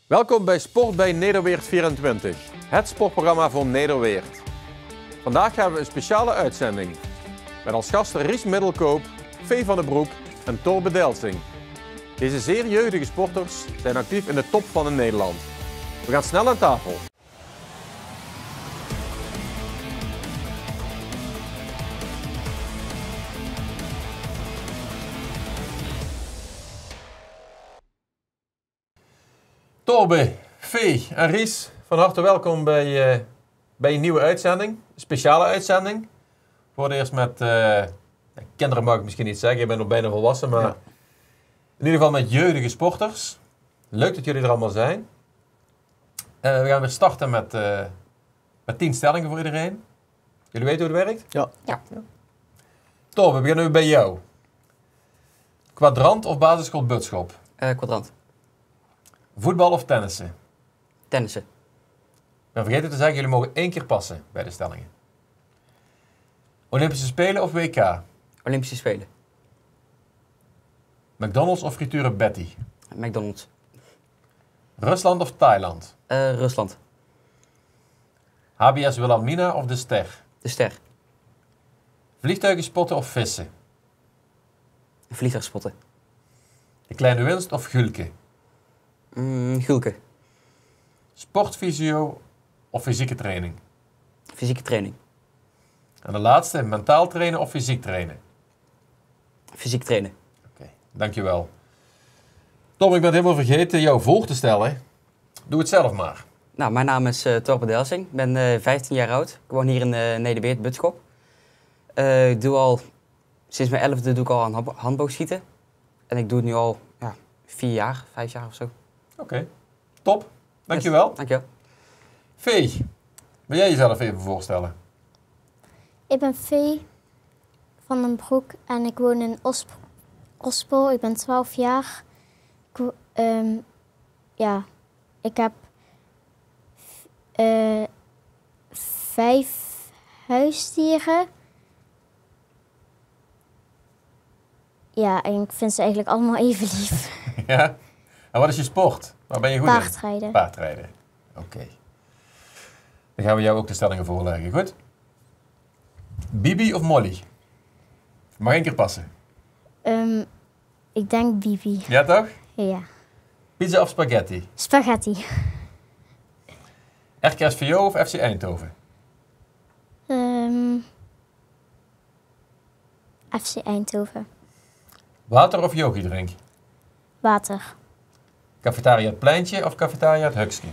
Welkom bij Sport bij Nederweert 24, het sportprogramma voor Nederweert. Vandaag hebben we een speciale uitzending met als gasten Ries Middelkoop, Vee van den Broek en Torbe Delsing. Deze zeer jeugdige sporters zijn actief in de top van in Nederland. We gaan snel aan tafel. Torbe, Vee en Ries, van harte welkom bij een nieuwe uitzending. Een speciale uitzending. Voor het eerst met, kinderen mag ik misschien niet zeggen, ik ben nog bijna volwassen, maar ja. In ieder geval met jeugdige sporters. Leuk dat jullie er allemaal zijn. We gaan weer starten met 10 stellingen voor iedereen. Jullie weten hoe het werkt? Ja. Torbe, we beginnen nu bij jou. Kwadrant of basisschool Butschop? Kwadrant. Voetbal of tennissen? Tennissen. Ik ben vergeten te zeggen, jullie mogen 1 keer passen bij de stellingen. Olympische Spelen of WK? Olympische Spelen. McDonald's of frituren Betty? McDonald's. Rusland of Thailand? Rusland. HBS Wilhelmina of De Ster? De Ster. Vliegtuigen spotten of vissen? Vliegtuigspotten. De Kleine Winst of Gulke? Gulke. Sportfysio of fysieke training? Fysieke training. En de laatste, mentaal trainen of fysiek trainen? Fysiek trainen. Oké, dankjewel. Tom, ik ben het helemaal vergeten jou voor te stellen. Doe het zelf maar. Nou, mijn naam is Torbe Delsing. Ik ben 15 jaar oud. Ik woon hier in Nederweert, Butschop. Ik doe al, sinds mijn 11e doe ik al aan handboogschieten. En ik doe het nu al 4 jaar, 5 jaar of zo. Oké, top. Dankjewel. Yes, dankjewel. Vee, wil jij jezelf even voorstellen? Ik ben Vee van den Broek en ik woon in Ospel. Ik ben 12 jaar. Ik heb 5 huisdieren. Ja, en ik vind ze eigenlijk allemaal even lief. Ja? En wat is je sport? Waar ben je goed Paardrijden. in? Paardrijden. Oké. Dan gaan we jou ook de stellingen voorleggen, goed? Bibi of Molly? Mag 1 keer passen. Ik denk Bibi. Ja toch? Ja. Pizza of spaghetti? Spaghetti. RKSVO of FC Eindhoven? FC Eindhoven. Water of yoghurtdrink? Water. Cafetaria het Pleintje of cafetaria het Hukske?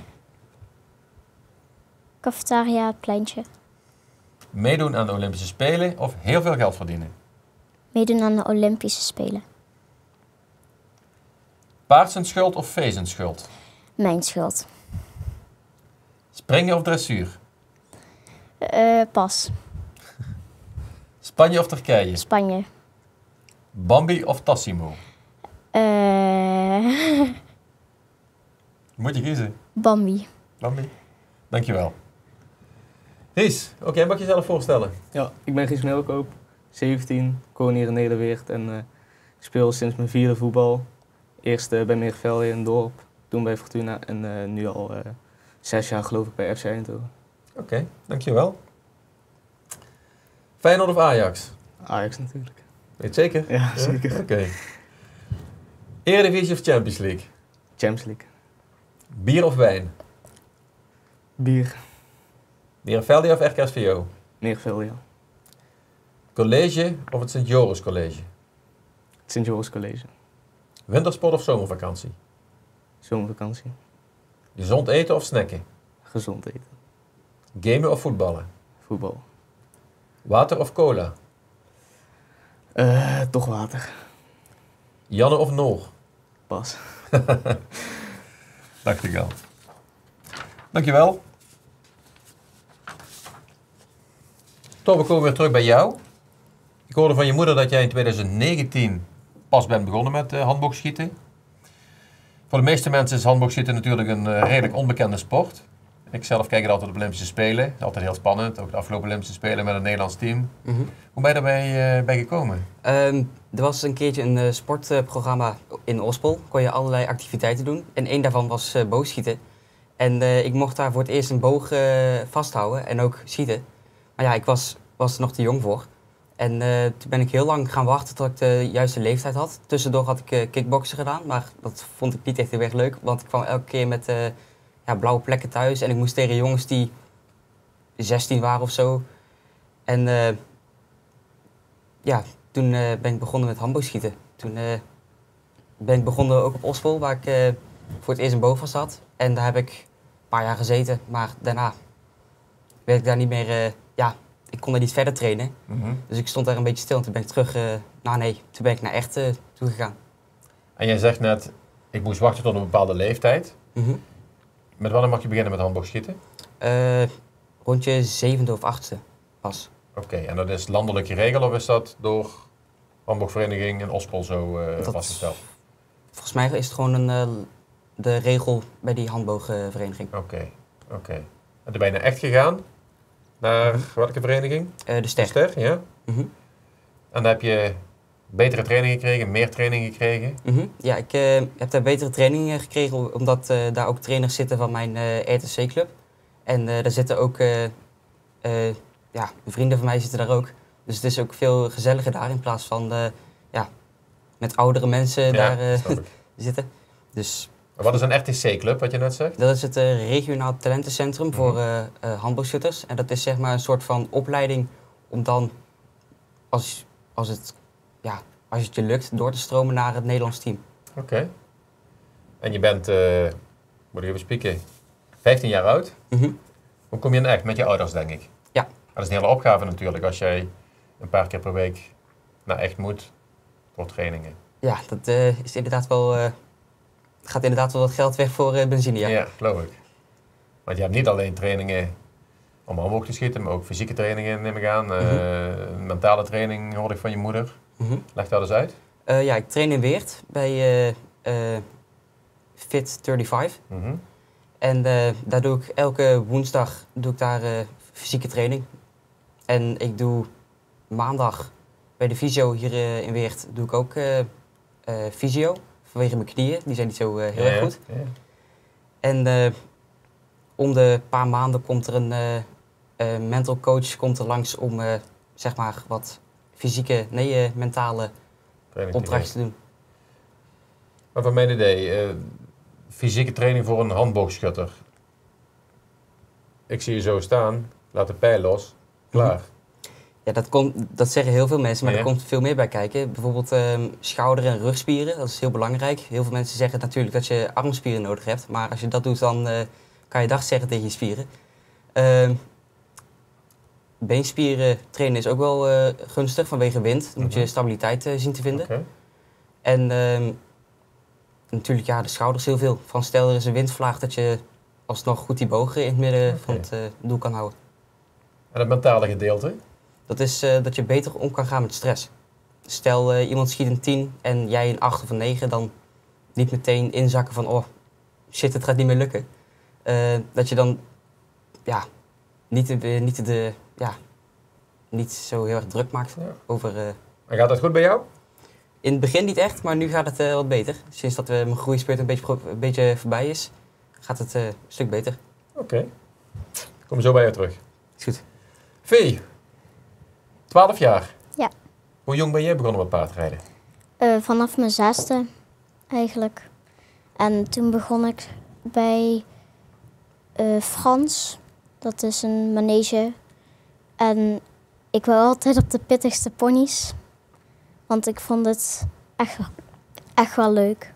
Cafetaria het Pleintje. Meedoen aan de Olympische Spelen of heel veel geld verdienen? Meedoen aan de Olympische Spelen. Paard zijn schuld of vee zijn schuld? Mijn schuld. Springen of dressuur? Pas. Spanje of Turkije? Spanje. Bambi of Tassimo? Moet je kiezen. Bambi. Bambi. Dankjewel. Ries, oké, mag je jezelf voorstellen? Ja, ik ben Ries Middelkoop, 17, ik woon hier in Nederweert en ik speel sinds mijn 4e voetbal. Eerst bij Meervelde in het dorp, toen bij Fortuna en nu al 6 jaar geloof ik bij FC Eindhoven. Oké, dankjewel. Feyenoord of Ajax? Ajax natuurlijk. Weet je zeker? Ja, zeker. Oké. Eredivisie of Champions League? Champions League. Bier of wijn? Bier. Meervelde of RKSVO? Meervelde, ja. College of het Sint-Joris College? Sint-Joris College. Wintersport of zomervakantie? Zomervakantie. Gezond eten of snacken? Gezond eten. Gamen of voetballen? Voetbal. Water of cola? Toch water. Janne of Noor? Pas. Dacht ik al. Dankjewel. Tom, we komen weer terug bij jou. Ik hoorde van je moeder dat jij in 2019 pas bent begonnen met handboogschieten. Voor de meeste mensen is handboogschieten natuurlijk een redelijk onbekende sport. Ik zelf kijk altijd op de Olympische Spelen. Altijd heel spannend. Ook de afgelopen Olympische Spelen met het Nederlands team. Mhm. Hoe ben je daarbij bij gekomen? Er was een keertje een sportprogramma in Ospel. Kon je allerlei activiteiten doen. En één daarvan was boogschieten. En ik mocht daar voor het eerst een boog vasthouden en ook schieten. Maar ja, ik was er nog te jong voor. En toen ben ik heel lang gaan wachten tot ik de juiste leeftijd had. Tussendoor had ik kickboksen gedaan, maar dat vond ik niet echt heel erg leuk. Want ik kwam elke keer met blauwe plekken thuis. En ik moest tegen jongens die 16 waren of zo. En toen ben ik begonnen met handboogschieten. Toen ben ik begonnen ook op Ospel, waar ik voor het eerst een boog vast had. En daar heb ik een paar jaar gezeten, maar daarna werd ik daar niet meer... ik kon er niet verder trainen. Dus ik stond daar een beetje stil en toen ben ik terug... toen ben ik naar echt toegegaan. En jij zegt net, ik moest wachten tot een bepaalde leeftijd. Met wanneer mag je beginnen met handboogschieten? Rond je 7e of 8e pas. Oké, en dat is landelijke regel of is dat door handboogvereniging in Ospel zo vastgesteld? Volgens mij is het gewoon de regel bij die handboogvereniging. Oké. En toen ben je naar echt gegaan? Naar welke vereniging? De Ster. De Ster, ja. En dan heb je betere training gekregen, meer training gekregen? Ja, ik heb daar betere training gekregen omdat daar ook trainers zitten van mijn RTC-club. En daar zitten ook vrienden van mij zitten daar ook. Dus het is ook veel gezelliger daar in plaats van met oudere mensen daar zitten. Dus, wat is een RTC-club, wat je net zegt? Dat is het regionaal talentencentrum voor handboogschutters. En dat is zeg maar een soort van opleiding om dan, als het je lukt, door te stromen naar het Nederlands team. Oké. En je bent, moet ik even spieken, 15 jaar oud. Hoe kom je in echt? Met je ouders, denk ik. Ja. Dat is een hele opgave natuurlijk, als jij een paar keer per week naar echt moet voor trainingen. Ja, dat is inderdaad wel... gaat inderdaad wel wat geld weg voor benzine, ja. Ja, geloof ik. Want je hebt niet alleen trainingen om handboog te schieten, maar ook fysieke trainingen, neem ik aan. Mentale training hoor ik van je moeder. Leg dat eens uit. Ja, ik train in Weert bij Fit 35. En daar doe ik elke woensdag fysieke training. En ik doe maandag bij de fysio hier in Weert doe ik ook fysio. Vanwege mijn knieën, die zijn niet zo heel erg goed. Ja. En om de paar maanden komt er een mental coach langs om zeg maar wat mentale opdrachten te doen. Maar van mijn idee, fysieke training voor een handboogschutter. Ik zie je zo staan, laat de pijl los, klaar. Ja, dat zeggen heel veel mensen, maar er komt veel meer bij kijken. Bijvoorbeeld schouder- en rugspieren, dat is heel belangrijk. Heel veel mensen zeggen natuurlijk dat je armspieren nodig hebt, maar als je dat doet, dan kan je dag zeggen tegen je spieren. Beenspieren trainen is ook wel gunstig vanwege wind. Dan moet je stabiliteit zien te vinden. Okay. En natuurlijk de schouders heel veel. Van stel er is een windvlaag dat je alsnog goed die bogen in het midden van het doel kan houden. En het mentale gedeelte? Dat is dat je beter om kan gaan met stress. Stel iemand schiet een 10 en jij een 8 of een 9, dan niet meteen inzakken van oh shit, het gaat niet meer lukken. Dat je dan niet zo heel erg druk maakt over... En gaat dat goed bij jou? In het begin niet echt, maar nu gaat het wat beter. Sinds dat mijn groeispurt een beetje voorbij is, gaat het een stuk beter. Oké. Ik kom zo bij jou terug. Is goed. Vee, 12 jaar. Ja. Hoe jong ben jij begonnen met paardrijden? Vanaf mijn 6e eigenlijk. En toen begon ik bij Frans. Dat is een manege. En ik wou altijd op de pittigste ponies. Want ik vond het echt wel leuk.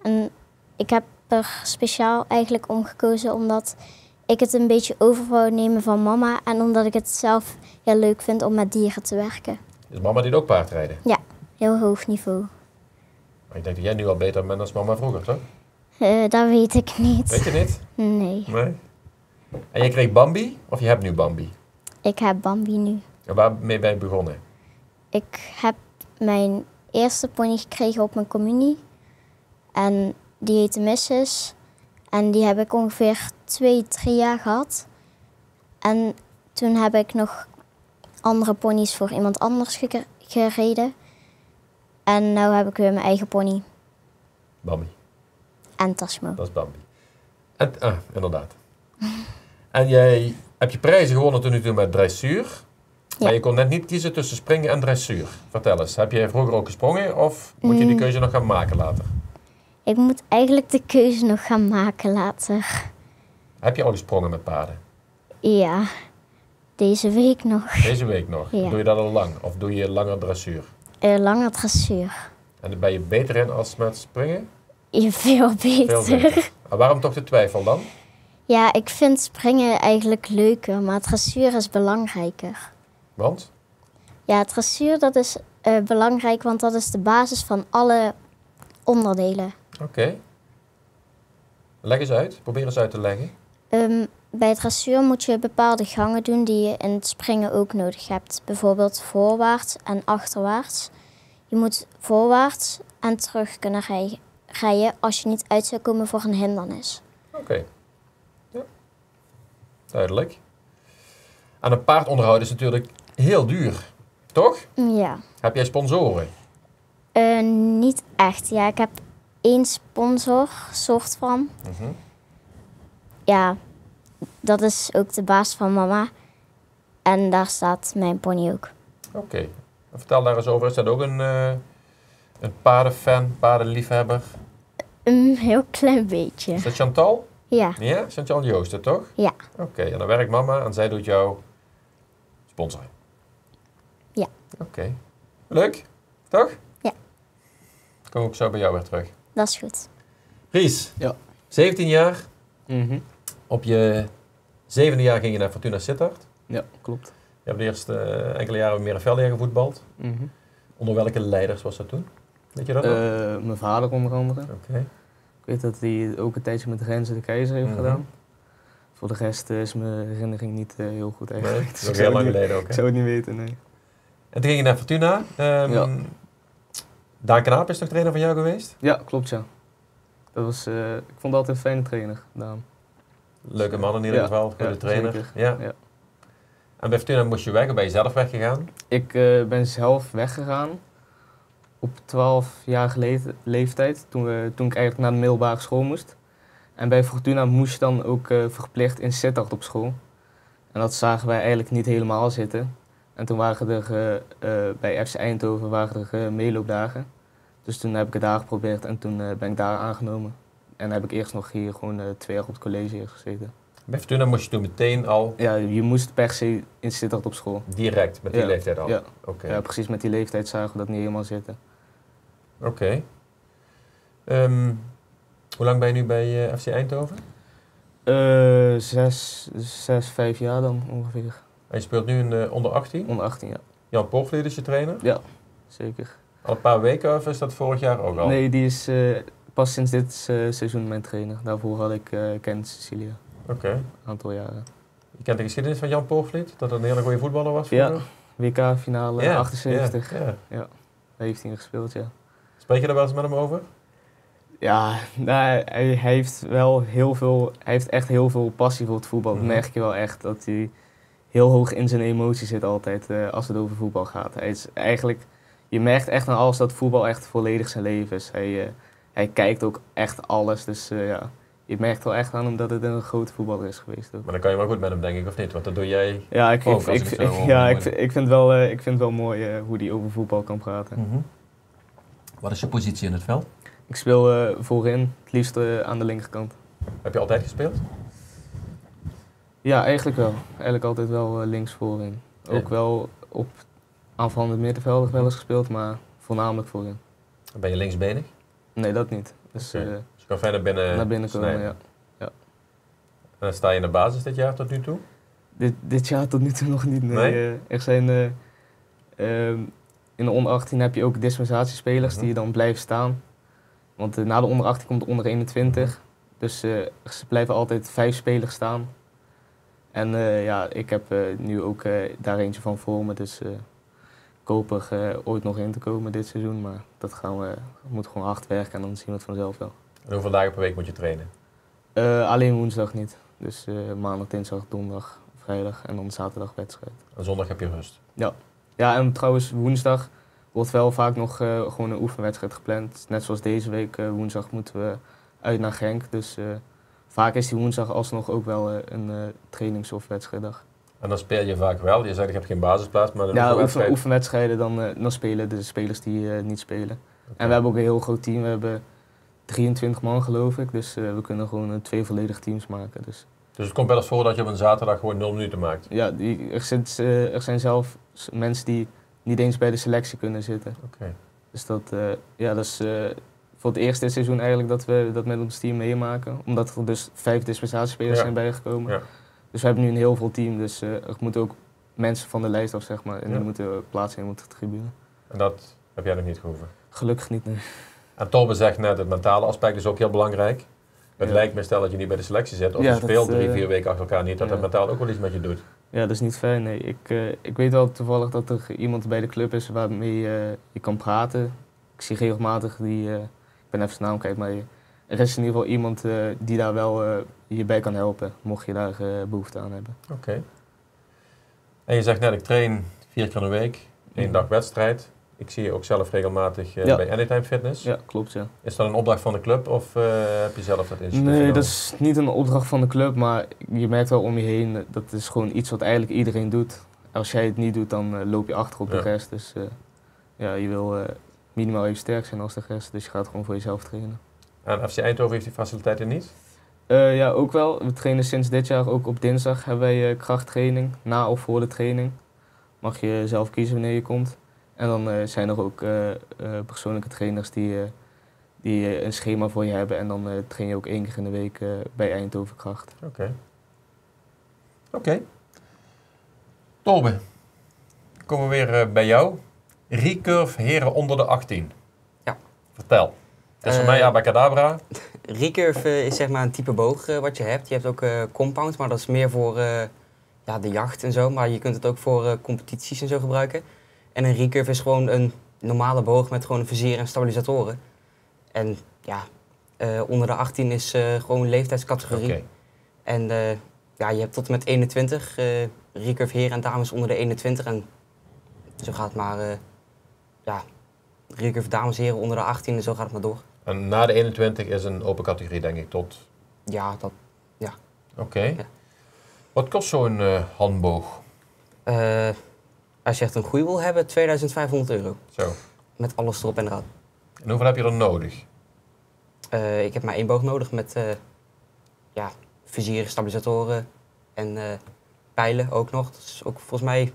En ik heb er speciaal eigenlijk om gekozen omdat ik het een beetje over wou nemen van mama. En omdat ik het zelf heel leuk vind om met dieren te werken. Is mama die ook paardrijden? Ja, heel hoog niveau. Maar ik denk dat jij nu al beter bent dan mama vroeger, toch? Dat weet ik niet. Weet je niet? Nee. En je kreeg Bambi, of je hebt nu Bambi? Ik heb Bambi nu. En waarmee ben je begonnen? Ik heb mijn eerste pony gekregen op mijn communie. En die heette Mrs. En die heb ik ongeveer 2-3 jaar gehad. En toen heb ik nog andere ponies voor iemand anders gereden. En nu heb ik weer mijn eigen pony. Bambi. En Tasmo. Dat is Bambi. En, inderdaad. En jij hebt je prijzen gewonnen tot nu toe met dressuur. Ja. Maar je kon net niet kiezen tussen springen en dressuur. Vertel eens, heb jij vroeger ook gesprongen of moet je die keuze nog gaan maken later? Ik moet eigenlijk de keuze nog gaan maken later. Heb je al gesprongen met paarden? Ja, deze week nog. Deze week nog? Ja. Doe je dat al lang of doe je langer dressuur? Lange dressuur. En daar ben je beter in als met springen? Ja, veel beter. Veel beter. En waarom toch de twijfel dan? Ja, ik vind springen eigenlijk leuker, maar dressuur is belangrijker. Want? Ja, dressuur dat is belangrijk, want dat is de basis van alle onderdelen. Oké. Leg eens uit. Probeer eens uit te leggen. Bij dressuur moet je bepaalde gangen doen die je in het springen ook nodig hebt. Bijvoorbeeld voorwaarts en achterwaarts. Je moet voorwaarts en terug kunnen rijden als je niet uit zou komen voor een hindernis. Oké. Ja. Duidelijk. En een paardonderhoud is natuurlijk heel duur. Toch? Ja. Heb jij sponsoren? Niet echt. Ja, ik heb 1 sponsor, soort van. Ja, dat is ook de baas van mama. En daar staat mijn pony ook. Oké. Vertel daar eens over. Is dat ook een paardenfan, paardenliefhebber? Een heel klein beetje. Is dat Chantal? Ja, Ja, Chantal Joosten, toch? ja, Oké, en dan werkt mama en zij doet jou sponsoren? Ja. Oké. Leuk, toch? Ja. Kom ik zo bij jou weer terug. dat is goed. Ries, Ja. 17 jaar. Mhm. Op je 7e jaar ging je naar Fortuna Sittard. Ja, klopt. Je hebt de eerste enkele jaren bij Merenveldia gevoetbald. Mhm. Onder welke leiders was dat toen? Weet je dat nog? Mijn vader onder andere. Oké. Ik weet dat hij ook een tijdje met Renze de Keizer heeft Mhm. gedaan. Voor de rest is mijn herinnering niet heel goed Nee, eigenlijk. dat is Dus ook ik heel zou lang het niet- geleden ook. Ik Hè? zou het niet weten, nee. En toen ging je naar Fortuna. Ja. Daan Knaap is toch trainer van jou geweest? Ja, klopt ja. Dat was, ik vond het altijd een fijne trainer, Daan. Leuke man in ieder Ja, geval, goede ja, trainer. zeker. Ja. Ja. En bij Fortuna moest je weg of ben je zelf weggegaan? Ik ben zelf weggegaan op 12-jarige leeftijd, toen ik eigenlijk naar de middelbare school moest. En bij Fortuna moest je dan ook verplicht in Sittard op school. En dat zagen wij eigenlijk niet helemaal zitten. En toen waren er bij FC Eindhoven waren er meeloopdagen. Dus toen heb ik het daar geprobeerd en toen ben ik daar aangenomen. En heb ik eerst nog hier gewoon 2 jaar op het college hier gezeten. Bij Fortuna moest je toen meteen al Ja, je moest per se in Sittard op school. direct met die Ja, leeftijd al? Ja. Oké. Ja, precies met die leeftijd zagen we dat niet helemaal zitten. Oké. Hoe lang ben je nu bij FC Eindhoven? 5 jaar dan ongeveer. En je speelt nu in onder 18. Onder 18 jaar. Jan Poortvliet is je trainer. Ja, zeker. Al een paar weken of is dat vorig jaar ook al? Nee, die is pas sinds dit seizoen mijn trainer. Daarvoor had ik Kent Cecilia, Oké. een aantal jaren. Je kent de geschiedenis van Jan Poortvliet? Dat het een hele goede voetballer was Ja, vroeger? WK-finale Ja, 78. Ja. Daar heeft hij in gespeeld, ja. Spreek je er wel eens met hem over? Ja, nou, hij heeft wel hij heeft echt heel veel passie voor het voetbal. Mhm. Dat merk je wel echt, dat hij heel hoog in zijn emoties zit altijd als het over voetbal gaat. Hij is eigenlijk, je merkt echt aan alles dat voetbal echt volledig zijn leven is. Hij kijkt ook echt alles, dus ja, je merkt wel echt aan hem dat het een grote voetballer is geweest ook. Maar dan kan je wel goed met hem, denk ik, of niet? Want dat doe jij... Ja, Ook, als ik het zo hoor, ja, mooi. ik vind het wel mooi hoe hij over voetbal kan praten. Wat is je positie in het veld? Ik speel voorin, het liefst aan de linkerkant. Heb je altijd gespeeld? Ja, eigenlijk wel. Eigenlijk altijd wel links voorin. Ook Ja. wel op aanvallend middenvelder wel eens gespeeld, maar voornamelijk voorin. Ben je linksbenig? Nee, dat niet. Dus Oké. Dus je kan verder binnen naar binnen komen, snijden. ja. En dan sta je in de basis dit jaar tot nu toe? Dit jaar tot nu toe nog niet. Nee. Nee? Er zijn, in de onder 18 heb je ook dispensatiespelers Mhm. die dan blijven staan. Want na de onder 18 komt de onder 21. Dus ze blijven altijd 5 spelers staan. En ja, ik heb nu ook daar eentje van voor me. Dus ik hoop er ooit nog in te komen dit seizoen. Maar dat we moeten gewoon hard werken en dan zien we het vanzelf wel. En hoeveel dagen per week moet je trainen? Alleen woensdag niet. Dus maandag, dinsdag, donderdag, vrijdag en dan zaterdag wedstrijd. En zondag heb je rust. Ja, en trouwens woensdag wordt wel vaak nog gewoon een oefenwedstrijd gepland. Net zoals deze week, woensdag moeten we uit naar Genk. Dus vaak is die woensdag alsnog ook wel een trainings- of wedstrijddag. En dan speel je vaak wel. Je zegt ik heb geen basisplaats, maar een Ja, oefenwedstrijd. oefenwedstrijden dan spelen de spelers die niet spelen. En we hebben ook een heel groot team. We hebben 23 man geloof ik. Dus we kunnen gewoon 2 volledige teams maken. Dus Dus het komt wel eens voor dat je op een zaterdag gewoon 0 minuten maakt. ja, er zijn zelf mensen die niet eens bij de selectie kunnen zitten. Oké. Dus dat is voor het eerste seizoen eigenlijk dat we dat met ons team meemaken. Omdat er dus 5 dispensatiespelers zijn bijgekomen. Ja. Dus we hebben nu een heel vol team. Dus er moeten ook mensen van de lijst af, zeg maar. En Ja. die moeten plaatsnemen op de tribune. En dat heb jij nog niet gehoeven. Gelukkig niet, nee. En Torben zegt net, het mentale aspect is ook heel belangrijk. Het Ja. lijkt me, stel dat je niet bij de selectie zit, of Ja, je dat, speelt 3-4 weken achter elkaar niet, dat ja. het mentaal ook wel iets met je doet. Ja, dat is niet fijn, nee. Ik weet wel toevallig dat er iemand bij de club is waarmee je kan praten. Ik zie regelmatig ik ben even zijn naam kwijt, maar er is in ieder geval iemand die daar wel je bij kan helpen, mocht je daar behoefte aan hebben. Oké. En je zegt net, ik train 4 keer in de week, 1 dag wedstrijd. Ik zie je ook zelf regelmatig Ja. bij Anytime Fitness. Ja, klopt, ja. Is dat een opdracht van de club of heb je zelf dat initiatief Nee, genomen? dat is niet een opdracht van de club, maar je merkt wel om je heen, dat is gewoon iets wat eigenlijk iedereen doet. Als jij het niet doet, dan loop je achter op de Ja. rest. Dus je wil minimaal even sterk zijn als de rest, dus je gaat gewoon voor jezelf trainen. En FC Eindhoven heeft die faciliteiten niet? Ja, ook wel. We trainen sinds dit jaar ook op dinsdag hebben wij krachttraining, na of voor de training. Mag je zelf kiezen wanneer je komt. En dan zijn er ook persoonlijke trainers die een schema voor je hebben. En dan train je ook 1 keer in de week bij Eindhoven Kracht. Oké. Torben, komen we weer bij jou. Recurve heren onder de 18. Ja. Vertel. Dat is voor mij abacadabra. Recurve is zeg maar een type boog wat je hebt. Je hebt ook compound, maar dat is meer voor de jacht en zo. Maar je kunt het ook voor competities en zo gebruiken. En een recurve is gewoon een normale boog met gewoon een vizier en stabilisatoren. En ja, onder de 18 is gewoon een leeftijdscategorie. Oké. En je hebt tot en met 21 recurve heren en dames onder de 21. En zo gaat het maar, recurve dames en heren onder de 18 en zo gaat het maar door. En na de 21 is een open categorie, denk ik, tot... Ja, dat... Oké. Ja. Wat kost zo'n handboog? Als je echt een goede wil hebben, €2500. Zo. Met alles erop en eraan. En hoeveel heb je er nodig? Ik heb maar 1 boog nodig met vizieren, stabilisatoren en pijlen ook nog. Dat is ook volgens mij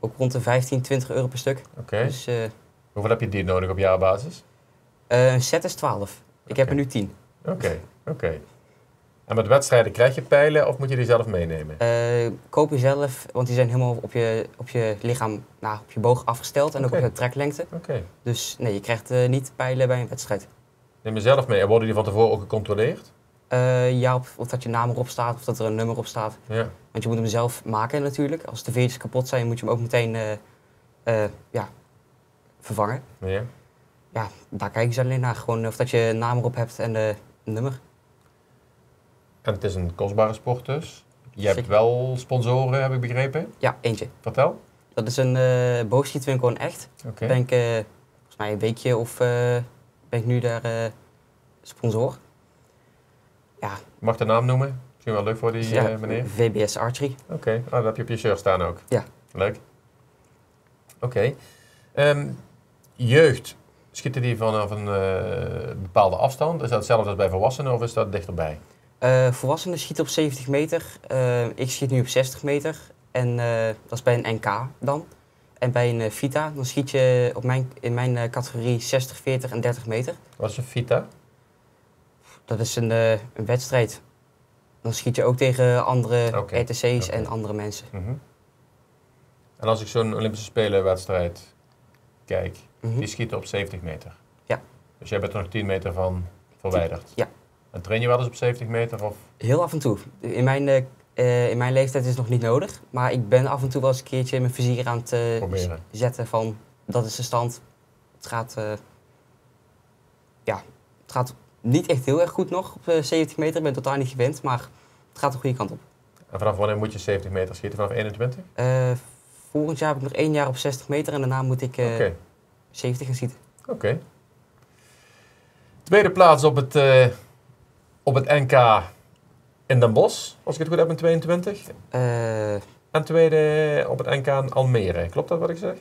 ook rond de €15-20 per stuk. Oké. Dus Hoeveel heb je die nodig op jaarbasis? een set is 12. Ik heb er nu 10. Oké. En met wedstrijden krijg je pijlen of moet je die zelf meenemen? Koop je zelf, want die zijn helemaal op je lichaam, op je boog afgesteld en ook Oké. op je treklengte. Oké. Dus nee, je krijgt niet pijlen bij een wedstrijd. Neem je zelf mee. En worden die van tevoren ook gecontroleerd? Of dat je naam erop staat of dat er een nummer op staat. Ja. Want je moet hem zelf maken natuurlijk. Als de veertjes kapot zijn, moet je hem ook meteen vervangen. Ja. Ja, daar kijken ze alleen naar. Gewoon of dat je een naam erop hebt en een nummer. En het is een kostbare sport dus. Je hebt Zeker. wel sponsoren, heb ik begrepen. Ja, eentje. Vertel. Dat is een boogschietwinkel in Echt. Oké. Ben ik volgens mij een weekje of ben ik nu daar sponsor. Ja, Mag de naam noemen? Misschien wel leuk voor die meneer. VBS Archery. Oké. Dat heb je op je shirt staan ook. Ja. Leuk. Oké. Jeugd. Schieten die vanaf een bepaalde afstand? Is dat hetzelfde als bij volwassenen of is dat dichterbij? Volwassenen schieten op 70 meter. Ik schiet nu op 60 meter. En dat is bij een NK dan. En bij een Vita, dan schiet je in mijn categorie 60, 40 en 30 meter. Wat is een Vita? Dat is een wedstrijd. Dan schiet je ook tegen andere Oké, ETC's oké. en andere mensen. Mhm. En als ik zo'n Olympische Spelenwedstrijd kijk, Mhm. die schieten op 70 meter. Ja. Dus jij bent er nog 10 meter van verwijderd. Ja. En train je wel eens op 70 meter? Of? Heel af en toe. In mijn leeftijd is het nog niet nodig. Maar ik ben af en toe wel eens een keertje mijn vizier aan het Proberen. zetten dat is de stand. Het gaat niet echt heel erg goed nog op 70 meter. Ik ben totaal niet gewend, maar het gaat de goede kant op. En vanaf wanneer moet je 70 meter schieten? Vanaf 21? Volgend jaar heb ik nog 1 jaar op 60 meter en daarna moet ik Oké. 70 gaan schieten. Oké. Tweede plaats op het NK in Den Bosch, als ik het goed heb, in 22. En tweede op het NK in Almere. Klopt dat wat ik zeg?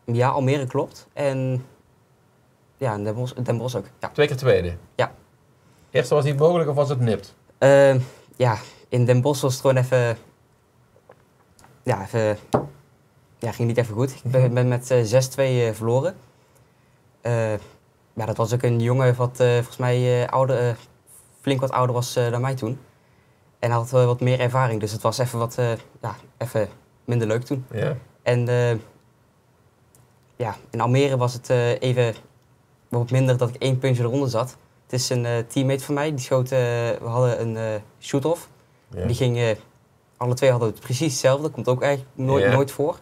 Ja, Almere klopt. En ja, Den Bosch ook. Ja. 2 keer tweede? Ja. Eerste was niet mogelijk of was het nipt? Ja, in Den Bosch was het gewoon even... Ja, ging niet even goed. Ik ben met 6-2 verloren. Ja, dat was ook een jongen wat volgens mij flink wat ouder was dan mij toen. En hij had wat meer ervaring, dus het was even even minder leuk toen. Ja. En ja, in Almere was het even wat minder dat ik 1 puntje eronder zat. Het is een teammate van mij, die schoot, we hadden een shoot-off. Ja. Die ging, alle twee hadden het precies hetzelfde, dat komt ook eigenlijk nooit voor.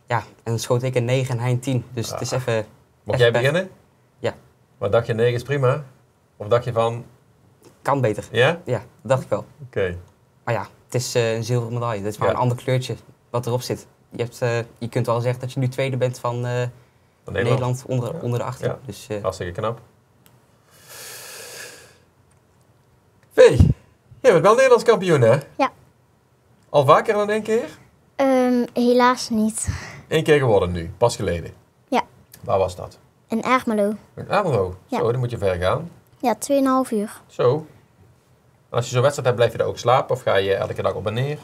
Ja, en dan schoot ik een 9 en hij een 10, dus het is even... Mocht jij beginnen? Ja. Maar dacht je 9 is prima? Of dacht je van... Kan beter. Ja? Ja, dat dacht ik wel. Oké. Maar ja, het is een zilveren medaille. Het is maar een ander kleurtje wat erop zit. Je kunt wel zeggen dat je nu tweede bent van Nederland onder de 18. Ja. Dus, hartstikke knap. Vee, jij bent wel Nederlands kampioen, hè? Ja. Al vaker dan 1 keer? Helaas niet. 1 keer geworden nu, pas geleden. Ja. Waar was dat? In Ermelo. In Ermelo. Ja. Zo, dan moet je ver gaan. Ja, 2,5 uur. Zo. En als je zo'n wedstrijd hebt, blijf je daar ook slapen of ga je elke dag op en neer?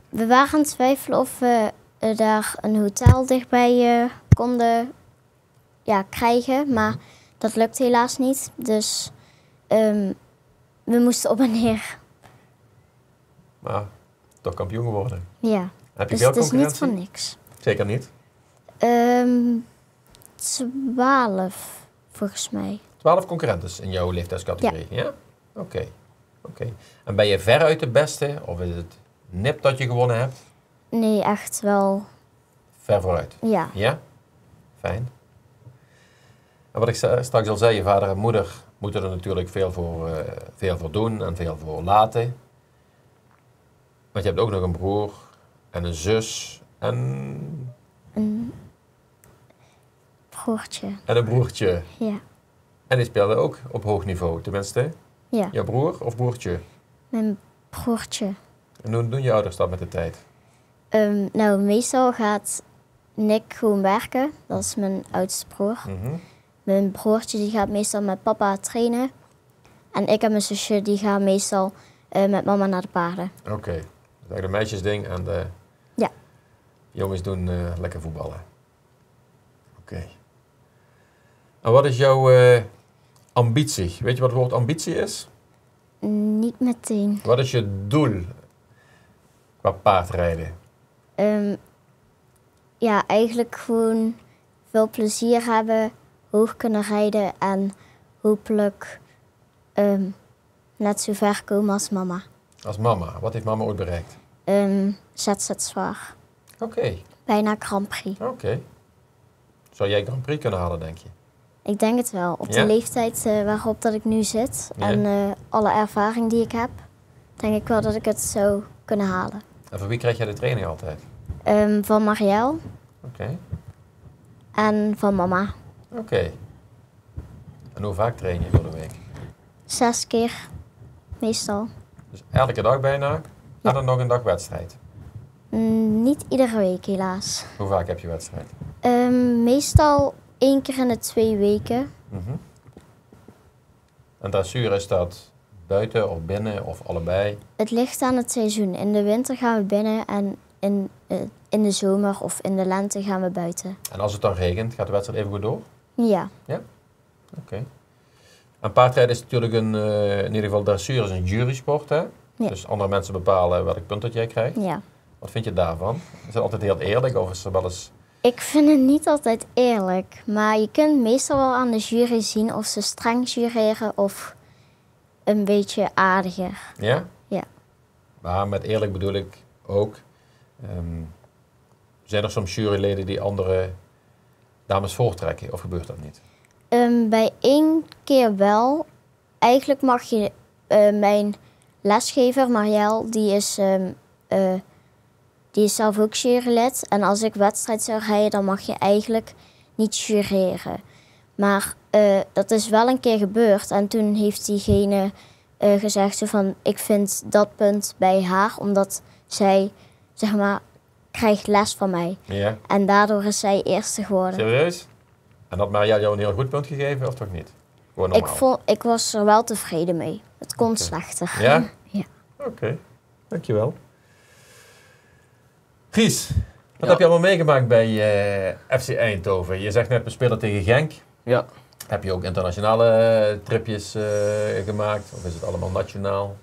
We waren aan het twijfelen of we daar een hotel dichtbij konden krijgen, maar dat lukt helaas niet. Dus we moesten op en neer. Maar toch kampioen geworden. Ja, Heb je dus veel het is niet concurrentie? voor niks. Zeker niet. 12 volgens mij. 12 concurrentes in jouw leeftijdscategorie, ja? Oké. En ben je veruit de beste of is het nipt dat je gewonnen hebt? Nee, echt wel. Ver vooruit. Ja. Ja? Fijn. En wat ik straks al zei, je vader en moeder moeten er natuurlijk veel voor doen en veel voor laten. Want je hebt ook nog een broer en een zus en Een broertje. een broertje. Ja. En die speelde ook op hoog niveau, tenminste. Ja, Jouw broer of broertje? mijn broertje. En hoe doen je ouders dat met de tijd? Nou, meestal gaat Nick gewoon werken. Dat is mijn oudste broer. Mhm. Mijn broertje die gaat meestal met papa trainen. En ik en mijn zusje die gaan meestal met mama naar de paarden. Oké. Dat is eigenlijk een meisjesding en de jongens doen lekker voetballen. Oké. En wat is jouw ambitie? Weet je wat het woord ambitie is? Niet meteen. Wat is je doel qua paardrijden? Ja, eigenlijk gewoon veel plezier hebben, hoog kunnen rijden en hopelijk net zo ver komen als mama. Als mama. Wat heeft mama ooit bereikt? ZZ zwaar. Oké. Bijna Grand Prix. Oké. Zou jij Grand Prix kunnen halen, denk je? Ik denk het wel. Op Ja? de leeftijd waarop dat ik nu zit Ja. en alle ervaring die ik heb, denk ik wel dat ik het zou kunnen halen. En voor wie krijg jij de training altijd? Van Marielle Oké. en van mama. Oké. En hoe vaak train je door de week? 6 keer, meestal. Dus elke dag bijna? En dan nog een dag wedstrijd? Niet iedere week helaas. Hoe vaak heb je wedstrijd? Meestal 1 keer in de 2 weken. Mhm. En dressuur is dat buiten of binnen of allebei? Het ligt aan het seizoen. In de winter gaan we binnen en in de zomer of in de lente gaan we buiten. En als het dan regent, gaat de wedstrijd even goed door? Ja. Oké. En paardrijden is natuurlijk in ieder geval dressuur is een jurysport, hè? Ja. Dus andere mensen bepalen welk punt dat jij krijgt. Ja. Wat vind je daarvan? Is het altijd heel eerlijk of is er wel eens... Ik vind het niet altijd eerlijk, maar je kunt meestal wel aan de jury zien of ze streng jureren of een beetje aardiger. Ja? Ja. Maar met eerlijk bedoel ik ook... zijn er soms juryleden die andere dames voortrekken of gebeurt dat niet? Bij 1 keer wel, eigenlijk mag je mijn lesgever, Marielle, die is zelf ook jurylid. En als ik wedstrijd zou rijden, dan mag je eigenlijk niet jureren. Maar dat is wel een keer gebeurd. En toen heeft diegene gezegd zo van, ik vind dat punt bij haar, omdat zij, zeg maar, krijgt les van mij. Ja. En daardoor is zij eerste geworden. Serieus? En had Marielle jou een heel goed punt gegeven, of toch niet? Gewoon normaal. Ik was er wel tevreden mee. Het kon slechter. Ja? Ja. Oké, dankjewel. Gries, wat Ja. heb je allemaal meegemaakt bij FC Eindhoven? Je zegt net, we spelen tegen Genk. Ja, Heb je ook internationale tripjes gemaakt? Of is het allemaal nationaal?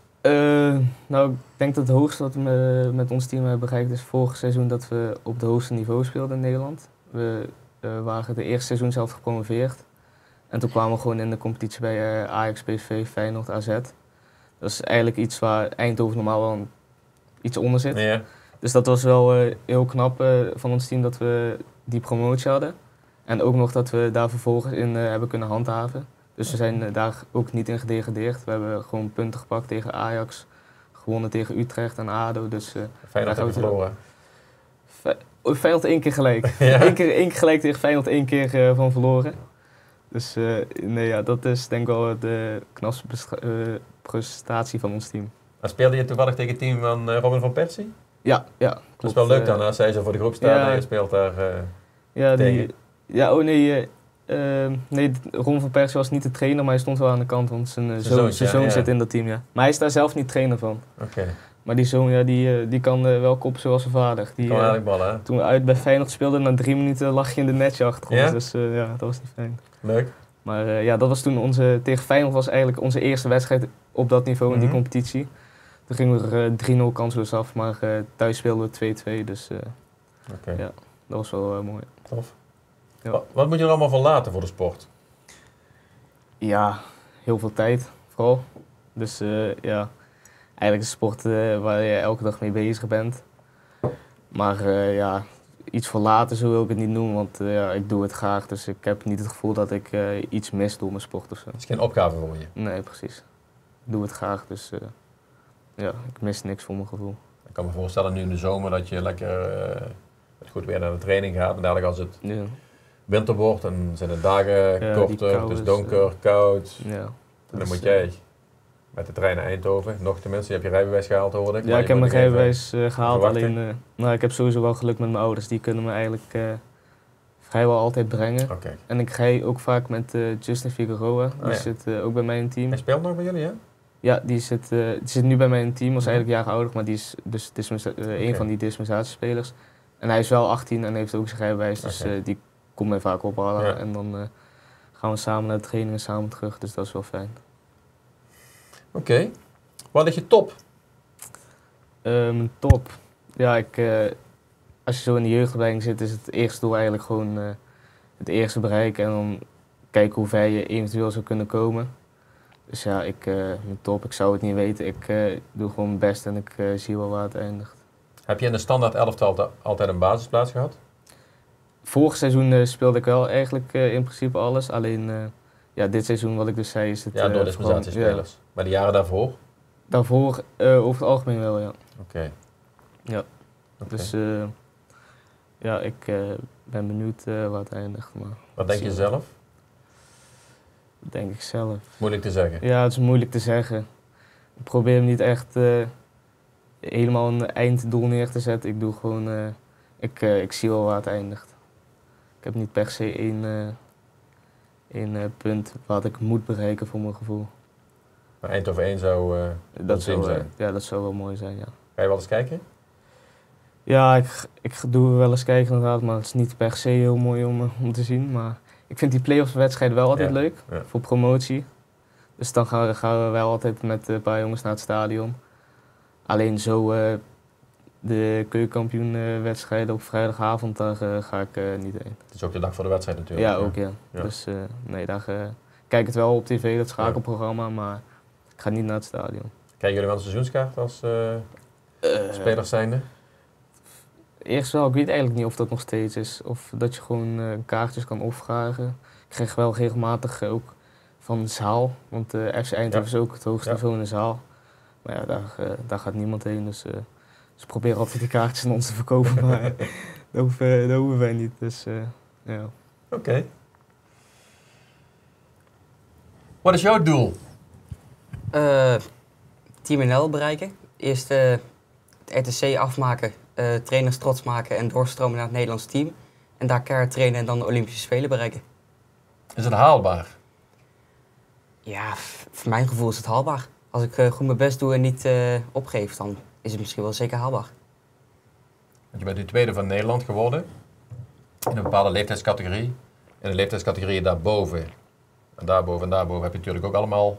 nou, ik denk dat het hoogste wat we met ons team hebben bereikt is vorig seizoen dat we op het hoogste niveau speelden in Nederland. We waren de eerste seizoen zelf gepromoveerd. En toen kwamen we gewoon in de competitie bij Ajax, PSV, Feyenoord, AZ. Dat is eigenlijk iets waar Eindhoven normaal wel iets onder zit. Ja. Dus dat was wel heel knap van ons team dat we die promotie hadden. En ook nog dat we daar vervolgens in hebben kunnen handhaven. Dus we zijn daar ook niet in gedegradeerd. We hebben gewoon punten gepakt tegen Ajax, gewonnen tegen Utrecht en ADO. Dus Feyenoord daar heb je gaan we verloren. Feyenoord 1 keer gelijk. Ja. Eén keer gelijk tegen Feyenoord, 1 keer van verloren. Dus nee, ja, dat is denk ik wel de knapste prestatie van ons team. Maar speelde je toevallig tegen het team van Robin van Persie? Ja, Dat is klopt. wel leuk dan, als zij zo voor de groep staat ja. en je speelt daar... Ja, tegen. nee, Ron van Persie was niet de trainer, maar hij stond wel aan de kant, want zijn zoon ja. zit in dat team, ja. Maar hij is daar zelf niet trainer van. Oké, Maar die zoon, ja, die kan wel koppen zoals zijn vader. Die, kan eigenlijk ballen, hè? toen we uit bij Feyenoord speelden, na 3 minuten lag je in de netje achter ons. Ja? Dus ja, dat was niet fijn. Leuk. Maar ja, dat was toen tegen Feyenoord was eigenlijk onze eerste wedstrijd op dat niveau in die Mhm. competitie. Toen gingen we er 3-0 kansloos af, maar thuis speelden we 2-2, dus Oké, ja. dat was wel mooi. tof. Ja. Wat moet je er allemaal van laten voor de sport? Ja, heel veel tijd, vooral. Dus ja, eigenlijk is sport waar je elke dag mee bezig bent. Maar ja, iets voor later, zo wil ik het niet noemen, want ja, ik doe het graag. Dus ik heb niet het gevoel dat ik iets mis door mijn sport of zo. Het is geen opgave voor je. Nee, precies. Ik doe het graag, dus ja, ik mis niks voor mijn gevoel. Ik kan me voorstellen nu in de zomer dat je lekker met goed weer naar de training gaat. En dadelijk als het Ja, winter wordt en zijn de dagen die korter, kou het is is, donker, koud. ja. En dan Dus, moet jij met de trein naar Eindhoven, nog tenminste, je hebt je rijbewijs gehaald hoorde ik. Ja, maar ik je heb moet mijn nog even rijbewijs gehaald, verwachten. alleen nou, ik heb sowieso wel geluk met mijn ouders. Die kunnen me eigenlijk vrijwel altijd brengen. Oké. En ik rij ook vaak met Justin Figueroa, die ja. zit ook bij mij in het team. Hij speelt nog bij jullie, hè? Ja, die zit nu bij mij in het team, was eigenlijk jaren ouder, maar die is dus een van die dispensatiespelers. En hij is wel 18 en heeft ook zijn rijbewijs, dus Oké. die komt mij vaak ophalen. Ja. En dan gaan we samen naar de trainingen, samen terug, dus dat is wel fijn. Oké. Wat is je top? Top. Ja, als je zo in de jeugdopleiding zit, is het eerste doel eigenlijk gewoon het eerste bereiken en dan kijken hoe ver je eventueel zou kunnen komen. Dus ja, mijn top, ik zou het niet weten. Ik doe gewoon mijn best en ik zie wel waar het eindigt. Heb je in de standaard elftal altijd een basisplaats gehad? Vorig seizoen speelde ik wel eigenlijk in principe alles. Alleen ja, dit seizoen, wat ik dus zei, is het Ja, door dispensatiespelers. ja, Maar de jaren daarvoor? daarvoor over het algemeen wel, ja. Oké. Ja. Oké. Dus ja, ik ben benieuwd waar het eindigt. Maar Wat denk je zelf? dat denk ik zelf. Moeilijk te zeggen. Ja, het is moeilijk te zeggen. Ik probeer niet echt helemaal een einddoel neer te zetten. Ik doe gewoon, ik zie wel waar het eindigt. Ik heb niet per se één punt wat ik moet bereiken voor mijn gevoel. Maar Eindhoven 1 zou Dat zin zou, zijn. ja, dat zou wel mooi zijn, ja. Ga je wel eens kijken? Ja, ik doe wel eens kijken inderdaad, maar het is niet per se heel mooi om te zien. Maar ik vind die play-off wedstrijden wel altijd Ja, leuk, ja. voor promotie. Dus dan gaan we wel altijd met een paar jongens naar het stadion. Alleen zo de keukenkampioenwedstrijden op vrijdagavond, daar ga ik niet heen. Het is ook de dag voor de wedstrijd natuurlijk. Ja, ook ja. Ja. Dus nee, daar kijk het wel op tv, dat schakelprogramma, maar ik ga niet naar het stadion. Krijgen jullie wel een seizoenskaart als spelers zijnde? Eerst wel, ik weet eigenlijk niet of dat nog steeds is. Of dat je gewoon kaartjes kan opvragen. Ik kreeg wel regelmatig ook van de zaal. Want FC Eindhoven is ook het hoogste Ja. niveau in de zaal. Maar ja, daar gaat niemand heen. Dus ze proberen altijd die kaartjes aan ons te verkopen. Maar dat hoeven wij niet. Dus ja. Oké. Wat is jouw doel? Team NL bereiken. Eerst het RTC afmaken, trainers trots maken en doorstromen naar het Nederlands team. En daar keihard trainen en dan de Olympische Spelen bereiken. Is het haalbaar? Ja, voor mijn gevoel is het haalbaar. Als ik goed mijn best doe en niet opgeef, dan is het misschien wel zeker haalbaar. Want je bent nu tweede van Nederland geworden. In een bepaalde leeftijdscategorie. In de leeftijdscategorieën daarboven. En daarboven en daarboven heb je natuurlijk ook allemaal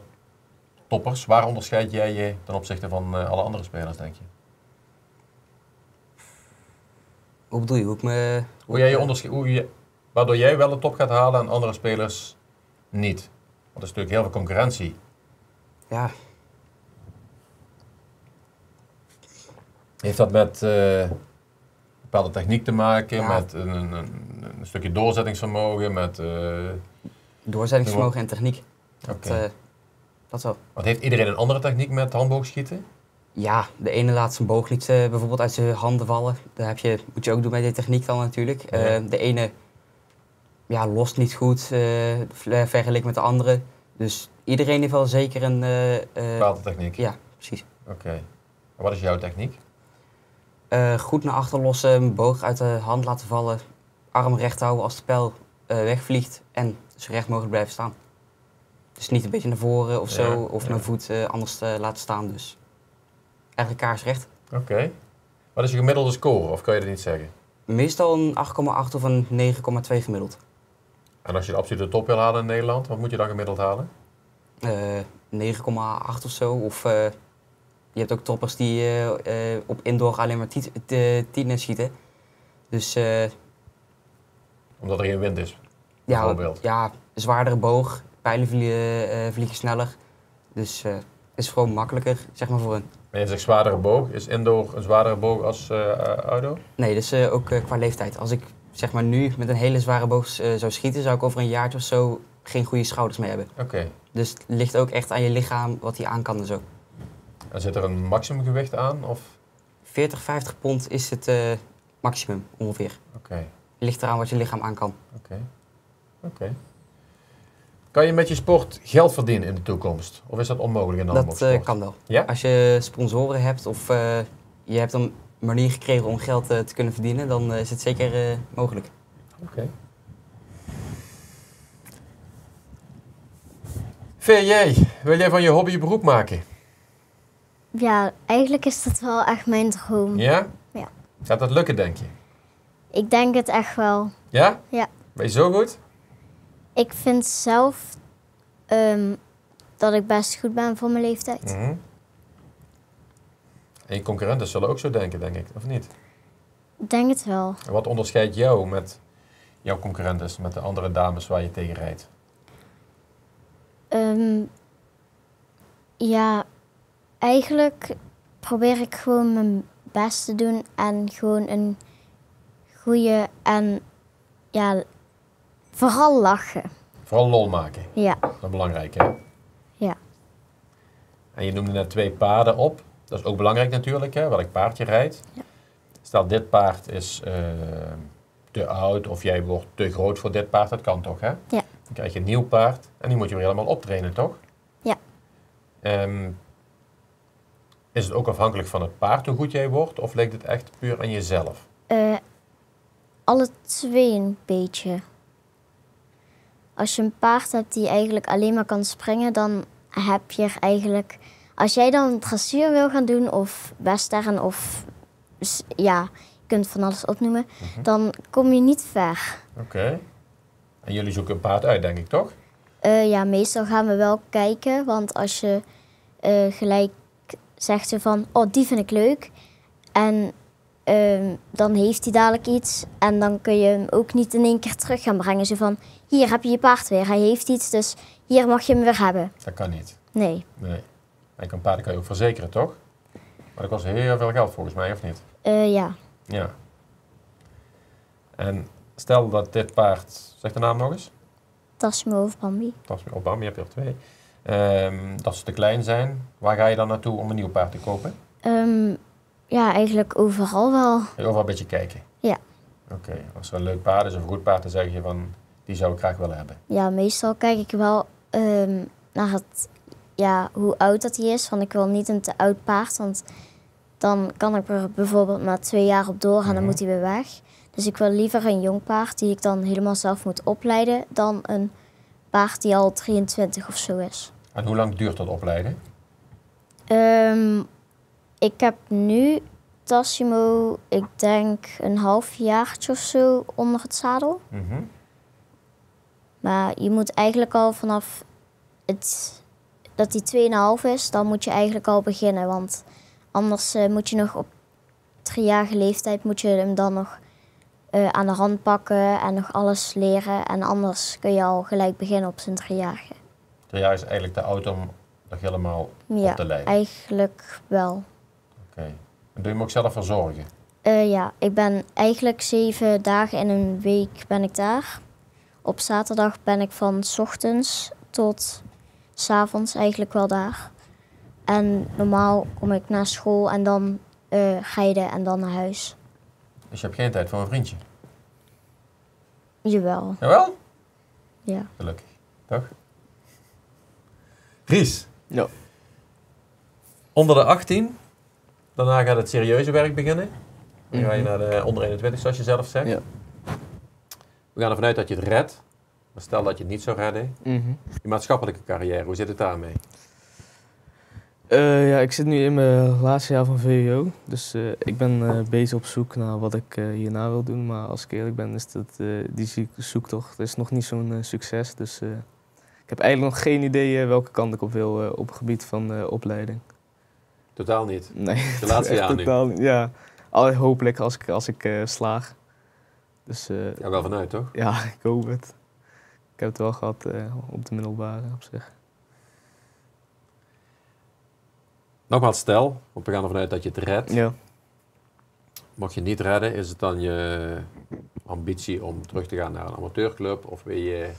toppers. Waar onderscheid jij je ten opzichte van alle andere spelers, denk je? Hoe bedoel je? Waardoor jij wel de top gaat halen en andere spelers niet. Want er is natuurlijk heel veel concurrentie. Ja, Heeft dat met bepaalde techniek te maken, Ja. met een stukje doorzettingsvermogen, met... doorzettingsvermogen en techniek. Oké. Dat wel. Want heeft iedereen een andere techniek met handboogschieten? Ja, de ene laat zijn boog niet bijvoorbeeld uit zijn handen vallen. Dat moet je ook doen met die techniek dan natuurlijk. Ja. De ene lost niet goed vergeleken met de andere. Dus iedereen heeft wel zeker een... Bepaalde techniek? ja, precies. Oké. En wat is jouw techniek? Goed naar achter lossen, boog uit de hand laten vallen. Arm recht houden als de pijl wegvliegt. En zo recht mogelijk blijven staan. Dus niet een beetje naar voren of zo. Ja, Of ja. mijn voet anders laten staan. Dus eigenlijk kaarsrecht. Oké. Wat is je gemiddelde score, of kan je dat niet zeggen? Meestal een 8,8 of een 9,2 gemiddeld. En als je de absolute top wil halen in Nederland, wat moet je dan gemiddeld halen? 9,8 of zo. Of je hebt ook toppers die op indoor alleen maar 10 schieten. Dus Omdat er geen wind is, bijvoorbeeld. ja, zwaardere boog, pijlen vliegen sneller. Dus het is gewoon makkelijker, zeg maar, voor hun. Maar je zegt zwaardere boog. Is indoor een zwaardere boog als outdoor? Nee, dus ook qua leeftijd. Als ik zeg maar nu met een hele zware boog zou schieten, zou ik over een jaartje of zo geen goede schouders meer hebben. Oké. Dus het ligt ook echt aan je lichaam wat hij aan kan en zo. En zit er een maximumgewicht aan? Of? 40, 50 pond is het maximum ongeveer. Oké. Ligt eraan wat je lichaam aan kan. Oké. Kan je met je sport geld verdienen in de toekomst? Of is dat onmogelijk in de Dat handbalsport? kan wel. Ja? Als je sponsoren hebt of je hebt een manier gekregen om geld te kunnen verdienen, dan is het zeker mogelijk. Oké. VJ, wil jij van je hobby je beroep maken? Ja, eigenlijk is dat wel echt mijn droom. Ja? Ja. Gaat dat lukken, denk je? Ik denk het echt wel. Ja? Ja. Ben je zo goed? Ik vind zelf dat ik best goed ben voor mijn leeftijd. Mhm. En je concurrenten zullen ook zo denken, denk ik, of niet? Ik denk het wel. En wat onderscheidt jou met jouw concurrenten, met de andere dames waar je tegen rijdt? Ja, eigenlijk probeer ik gewoon mijn best te doen en gewoon een goede en ja, vooral lachen. Vooral lol maken, Ja, dat is belangrijk, hè? ja. En je noemde net 2 paarden op. Dat is ook belangrijk natuurlijk, hè, welk paard je rijdt. Ja. Stel, dit paard is te oud of jij wordt te groot voor dit paard, dat kan toch, hè? Ja. Dan krijg je een nieuw paard en die moet je weer helemaal optrainen, toch? Ja. Is het ook afhankelijk van het paard hoe goed jij wordt of ligt het echt puur aan jezelf? Alle twee een beetje. Als je een paard hebt die eigenlijk alleen maar kan springen, dan heb je er eigenlijk... Als jij dan dressuur wil gaan doen of western of... Ja, je kunt van alles opnoemen. Dan kom je niet ver. Oké. En jullie zoeken een paard uit, denk ik, toch? Ja, meestal gaan we wel kijken. Want als je gelijk zegt zo van... Oh, die vind ik leuk. En dan heeft hij dadelijk iets. En dan kun je hem ook niet in één keer terug gaan brengen. Zo van, hier heb je je paard weer. Hij heeft iets, dus hier mag je hem weer hebben. Dat kan niet. Nee. Nee. En een paard kan je ook verzekeren, toch? Maar dat kost heel veel geld volgens mij, of niet? Ja. Ja. En stel dat dit paard... Zeg de naam nog eens. Tassimo of Bambi. Of Bambi, je hebt er 2. Dat ze te klein zijn. Waar ga je dan naartoe om een nieuw paard te kopen? Ja, eigenlijk overal wel. Overal een beetje kijken? Ja. Oké. Als er een leuk paard is of een goed paard, dan zeg je van, die zou ik graag willen hebben. Ja, meestal kijk ik wel naar hoe oud dat hij is. Want ik wil niet een te oud paard, want dan kan ik er bijvoorbeeld maar 2 jaar op doorgaan en dan moet hij weer weg. Dus ik wil liever een jong paard die ik dan helemaal zelf moet opleiden dan een paard die al 23 of zo is. En hoe lang duurt dat opleiden? Ik heb nu Tassimo, ik denk een halfjaartje of zo onder het zadel. Maar je moet eigenlijk al vanaf dat hij 2,5 is, dan moet je eigenlijk al beginnen. Want anders moet je nog op 3-jarige leeftijd moet je hem dan nog aan de hand pakken en nog alles leren. En anders kun je al gelijk beginnen op zijn 3-jarige. 3 jaar is eigenlijk te oud om nog helemaal op te leiden? Ja, eigenlijk wel. Oké. En doe je hem ook zelf verzorgen? Ja, ik ben eigenlijk 7 dagen in een week ben ik daar. Op zaterdag ben ik van 's ochtends tot 's avonds eigenlijk wel daar. En normaal kom ik naar school en dan rijden en dan naar huis. Dus je hebt geen tijd voor een vriendje? Jawel. Jawel? Ja. Gelukkig. Toch? Ries. Ja. Onder de 18. Daarna gaat het serieuze werk beginnen. Dan ga je naar de onder 21, zoals je zelf zegt. Ja. We gaan ervan uit dat je het redt. Maar stel dat je het niet zou redden. Je maatschappelijke carrière, hoe zit het daarmee? Ja, ik zit nu in mijn laatste jaar van VWO. Dus ik ben bezig op zoek naar wat ik hierna wil doen. Maar als ik eerlijk ben, is die zoektocht is nog niet zo'n succes. Dus ik heb eigenlijk nog geen idee welke kant ik op wil op het gebied van opleiding. Totaal niet? Nee. De laatste jaar nu? Totaal niet, ja. Hopelijk als ik slaag. Dus, Ja, wel vanuit, toch? Ja, ik hoop het. Ik heb het wel gehad op de middelbare op zich. Nogmaals, stel, want we gaan ervan uit dat je het redt. Ja. Mocht je het niet redden, is het dan je ambitie om terug te gaan naar een amateurclub? Of wil je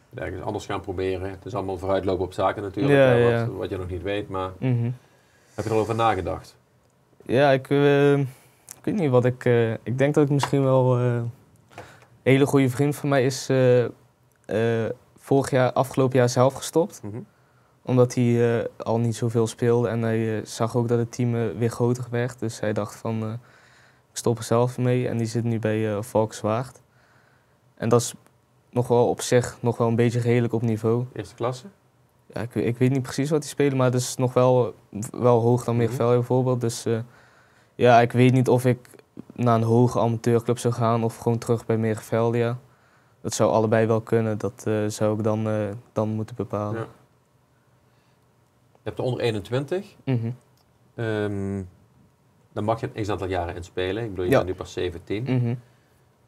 het ergens anders gaan proberen? Het is allemaal vooruitlopen op zaken natuurlijk, Ja, hè, ja. wat je nog niet weet. Maar heb je er al over nagedacht? Ja, ik weet niet wat ik denk dat ik misschien wel... een hele goede vriend van mij is afgelopen jaar zelf gestopt. Omdat hij al niet zoveel speelde en hij zag ook dat het team weer groter werd. Dus hij dacht van, ik stop er zelf mee en die zit nu bij Valkenswaard. En dat is nog wel op zich nog wel een beetje redelijk op niveau. Eerste klasse? Ja, ik weet niet precies wat hij spelen, maar het is nog wel hoog dan Meervelje bijvoorbeeld. Dus ja, ik weet niet of ik naar een hoge amateurclub zou gaan of gewoon terug bij Meervelje. Dat zou allebei wel kunnen, dat zou ik dan moeten bepalen. Ja. Je hebt de onder 21. Dan mag je een x-aantal jaren in spelen. Ik bedoel, je bent nu pas 17.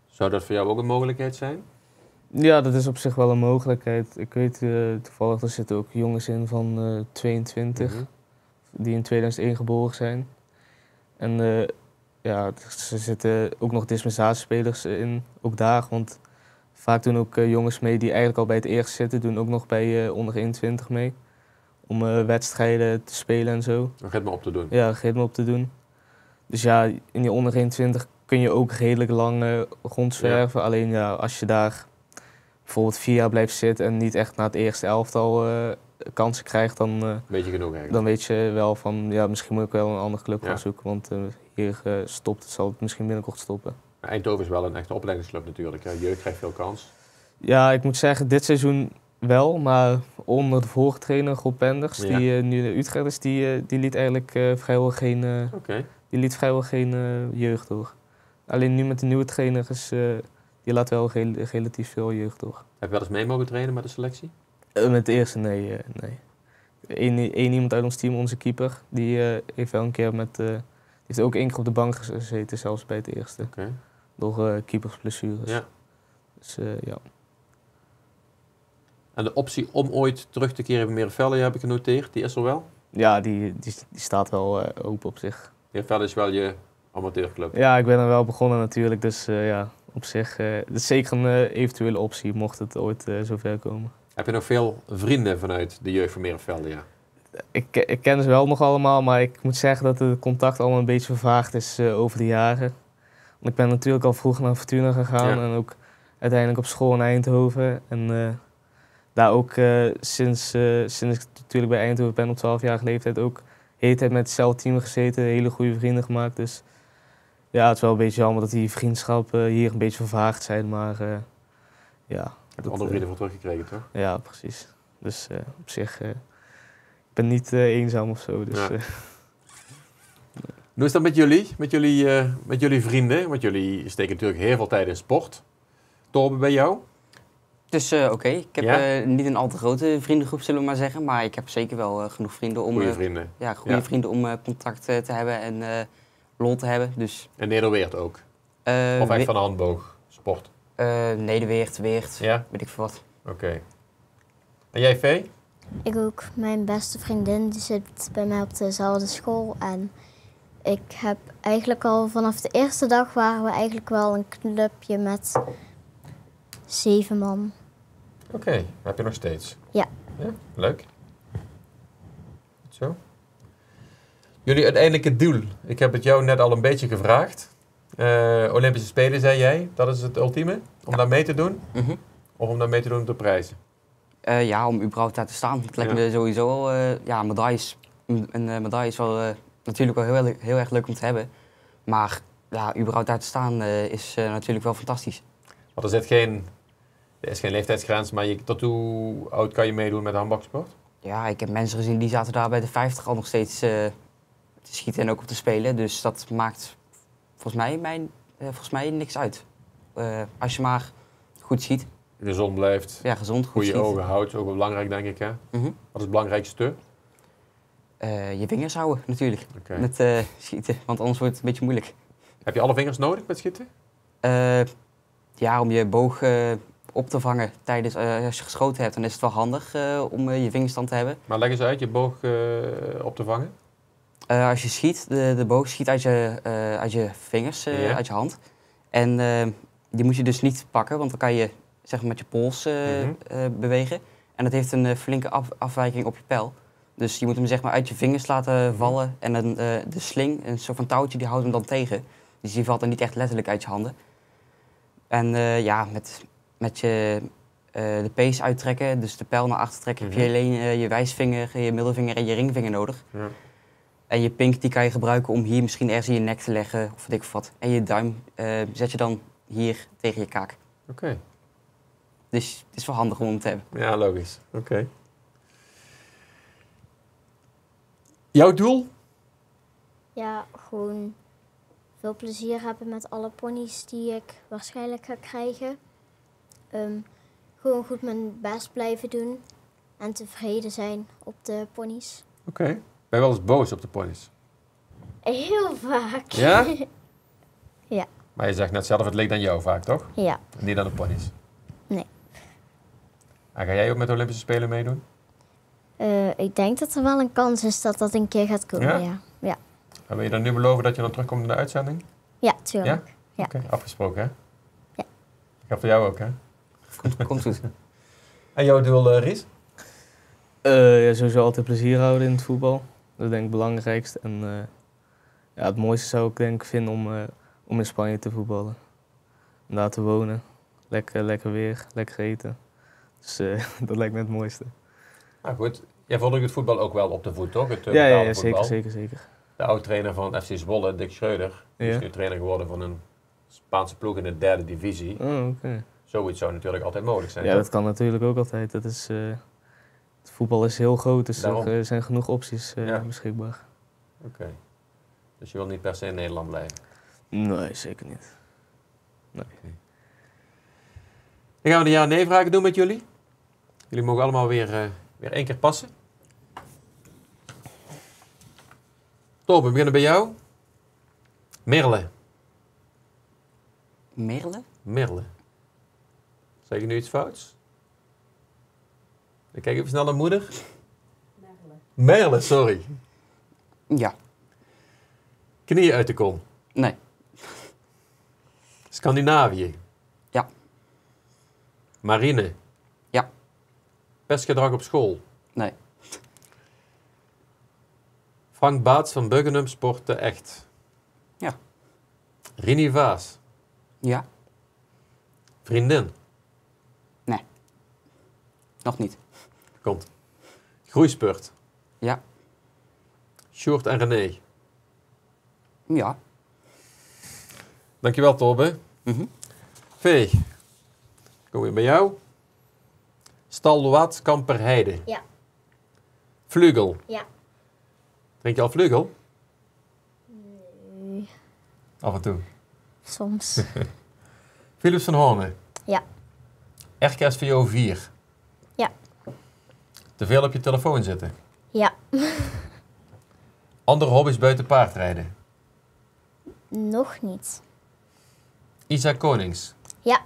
Zou dat voor jou ook een mogelijkheid zijn? Ja, dat is op zich wel een mogelijkheid. Ik weet toevallig, er zitten ook jongens in van 22 die in 2001 geboren zijn. En ja, er zitten ook nog dispensatiespelers in, ook daar. Want vaak doen ook jongens mee die eigenlijk al bij het eerste zitten, doen ook nog bij onder 21 mee. Om wedstrijden te spelen en zo. Een ritme op te doen? Ja, een ritme op te doen. Dus ja, in die onder 21 kun je ook redelijk lang rondzwerven. Ja. Alleen ja, als je daar bijvoorbeeld 4 jaar blijft zitten en niet echt naar het eerste elftal kansen krijgt, dan weet je genoeg eigenlijk. Dan weet je wel van, ja, misschien moet ik wel een andere club gaan zoeken. Want hier zal het misschien binnenkort stoppen. Eindhoven is wel een echte opleidingsclub natuurlijk. Jeugd krijgt veel kans. Ja, ik moet zeggen, dit seizoen wel, maar onder de vorige trainer, Rob Penders, die nu in Utrecht is, die liet eigenlijk vrijwel geen jeugd door. Alleen nu met de nieuwe trainer die laat wel relatief veel jeugd door. Heb je wel eens mee mogen trainen met de selectie? Met de eerste, nee. Eén iemand uit ons team, onze keeper, die heeft wel een keer die heeft ook 1 keer op de bank gezeten, zelfs bij het eerste. Door keepersblessures. Ja. Dus ja. En de optie om ooit terug te keren bij Meervelje heb ik genoteerd, die is er wel? Ja, die staat wel open op zich. Meervelje is wel je amateurclub? Ja, ik ben er wel begonnen natuurlijk, dus ja, op zich, het is zeker een eventuele optie, mocht het ooit zover komen. Heb je nog veel vrienden vanuit de jeugd van Merenvelde? Ja. Ik ken ze wel nog allemaal, maar ik moet zeggen dat het contact allemaal een beetje vervaagd is over de jaren. Want ik ben natuurlijk al vroeg naar Fortuna gegaan en ook uiteindelijk op school in Eindhoven. En daar ook sinds ik natuurlijk bij Eindhoven ben op 12-jarige leeftijd ook de hele tijd met hetzelfde team gezeten, hele goede vrienden gemaakt. Dus ja, het is wel een beetje jammer dat die vriendschappen hier een beetje vervaagd zijn, maar ja. Heb je andere vrienden voor teruggekregen, toch? Ja, precies. Dus op zich, ik ben niet eenzaam of zo. Dus, Ja. Hoe is dat met jullie? Met jullie vrienden? Want jullie steken natuurlijk heel veel tijd in sport. Torben, bij jou? Dus oké, ik heb niet een al te grote vriendengroep, zullen we maar zeggen. Maar ik heb zeker wel genoeg vrienden om... Goeie vrienden. Ja, goede vrienden om contact te hebben en lol te hebben. Dus, En Nederweert ook? Of echt van de handboog? Sport? Nederweert, Weert, Ja? weet ik veel wat. Oké. En jij, Vee? Ik ook. Mijn beste vriendin die zit bij mij op dezelfde school. En ik heb eigenlijk al vanaf de eerste dag waren we eigenlijk wel een clubje met 7 man. Oké, heb je nog steeds? Ja. Ja, leuk. Goed zo. Jullie uiteindelijke doel. Ik heb het jou net al een beetje gevraagd. Olympische Spelen, zei jij. Dat is het ultieme? Om daar mee te doen? Mhm. Of om daar mee te doen op de prijzen? Ja, om überhaupt daar te staan. Het lijkt me sowieso al... ja, medailles. Een medaille is wel natuurlijk wel heel erg leuk om te hebben. Maar ja, überhaupt daar te staan is natuurlijk wel fantastisch. Want er is geen leeftijdsgrens, maar tot hoe oud kan je meedoen met handbalsport? Ja, ik heb mensen gezien die zaten daar bij de 50 al nog steeds te schieten en ook op te spelen. Dus dat maakt volgens mij niks uit. Als je maar goed schiet. Gezond blijft, Ja, gezond, goed goede schiet. ogen houdt, ook wel belangrijk denk ik. Hè? Mhm. Wat is het belangrijkste? Je vingers houden natuurlijk Oké. met schieten, want anders wordt het een beetje moeilijk. Heb je alle vingers nodig met schieten? Ja, om je boog op te vangen tijdens als je geschoten hebt, dan is het wel handig om je vingerstand te hebben. Maar leg eens uit, je boog op te vangen. Als je schiet, de boog schiet uit je vingers, Ja. uit je hand. En die moet je dus niet pakken, want dan kan je zeg maar, met je pols bewegen. En dat heeft een flinke afwijking op je pijl. Dus je moet hem zeg maar, uit je vingers laten vallen. En dan, de sling, een soort van touwtje, die houdt hem dan tegen. Dus die valt dan niet echt letterlijk uit je handen. En ja, met je de pees uittrekken, dus de pijl naar achter trekken, heb je alleen je wijsvinger, je middelvinger en je ringvinger nodig. Ja. En je pink die kan je gebruiken om hier misschien ergens in je nek te leggen of weet ik wat. En je duim zet je dan hier tegen je kaak. Oké. Dus het is wel handig om hem te hebben. Ja, logisch. Oké. Jouw doel? Ja, gewoon veel plezier hebben met alle ponies die ik waarschijnlijk ga krijgen. Gewoon goed mijn best blijven doen en tevreden zijn op de ponies. Oké. Ben je wel eens boos op de ponies? Heel vaak. Ja? Ja. Maar je zegt net zelf, het ligt aan jou vaak, toch? Ja. En niet aan de ponies? Nee. En ga jij ook met de Olympische Spelen meedoen? Ik denk dat er wel een kans is dat dat een keer gaat komen, Ja? ja. Ja, En wil je dan nu beloven dat je dan terugkomt in de uitzending? ja tuurlijk. Ja. Oké, afgesproken hè? Ja. Ik ga voor jou ook hè? Komt goed. En jouw doel, Ries? Ja, sowieso altijd plezier houden in het voetbal. Dat is denk ik het belangrijkste. En ja, het mooiste zou ik denk ik vinden om in Spanje te voetballen. En daar te wonen. Lekker weer, lekker eten. Dus dat lijkt me het mooiste. Nou goed, jij volgt het voetbal ook wel op de voet, toch? Het Ja, betaalde voetbal. zeker. De oud-trainer van FC Zwolle, Dick Schreuder, die is Ja. nu trainer geworden van een Spaanse ploeg in de 3e divisie. Oh, oké. Zoiets zou natuurlijk altijd mogelijk zijn. Ja, toch? dat kan natuurlijk ook altijd. Dat is, het voetbal is heel groot, dus Daarom. er zijn genoeg opties Ja. beschikbaar. Oké. Dus je wil niet per se in Nederland blijven? Nee, zeker niet. Dan gaan we de ja-nee-vragen doen met jullie. Jullie mogen allemaal weer 1 keer passen. Torben, we beginnen bij jou. Merle. Merle? Merle. Zeg je nu iets fouts? Dan kijk even snel naar moeder. Merle, sorry. Ja. Knieën uit de kom. Nee. Scandinavië. Marine. Ja. Pestgedrag op school. Nee. Frank Baats van Buggenum sportte echt. Ja. Rini Vaas. Ja. Vriendin. Nog niet. Komt. Groeispurt. Ja. Sjoerd en René. Ja. Dankjewel, Torbe. Mhm. Vee. Kom weer bij jou. Stalwaat Kamperheide. Ja. Vlugel. Ja. Drink je al vlugel? Nee. Af en toe. Soms. Philips van Hoornen. Ja. RKSVO 4. Ja. Te veel op je telefoon zitten. Ja. Andere hobby's buiten paardrijden. Nog niet. Isa Konings. Ja.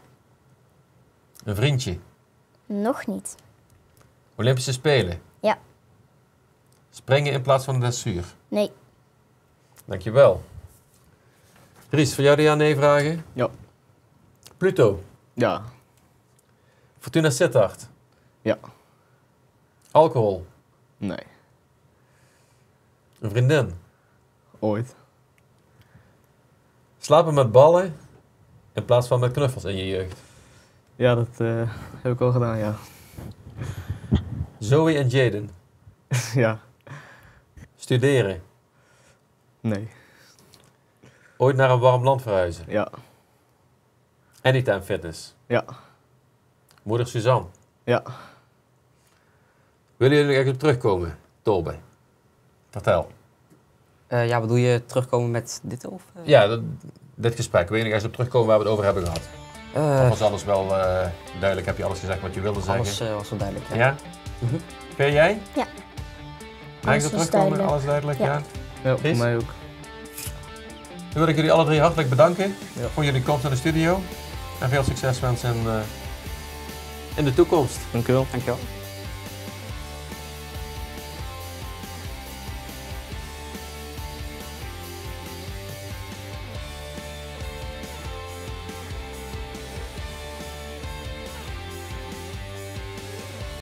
Een vriendje. Nog niet. Olympische Spelen. Ja. Springen in plaats van een dressuur. Nee. Dankjewel. Ries, voor jou de ja-nee-vragen? Ja. Pluto. Ja. Fortuna Sittard. Ja. Alcohol. Nee. Een vriendin. Ooit. Slapen met ballen in plaats van met knuffels in je jeugd. Ja, dat heb ik al gedaan, ja. Zoe en Jaden. Ja. Studeren. Nee. Ooit naar een warm land verhuizen. Ja. Anytime Fitness. Ja. Moeder Suzanne. Ja. Willen jullie er echt op terugkomen, Torbe? Vertel. Ja, bedoel je terugkomen met dit of? Ja, dit gesprek. Wil je nog eens op terugkomen waar we het over hebben gehad? Of was alles wel duidelijk? Heb je alles gezegd wat je wilde zeggen? Alles was wel duidelijk. Ja. Ja? Mhm. Vind jij? Ja. Mag ik Alles op was terugkomen? duidelijk. Alles duidelijk? Ja. Ja. Ja, voor Chris? mij ook. Dan wil ik jullie alle drie hartelijk bedanken Ja. voor jullie komst naar de studio. En veel succes wensen in de toekomst. Dank u wel. Dankjewel.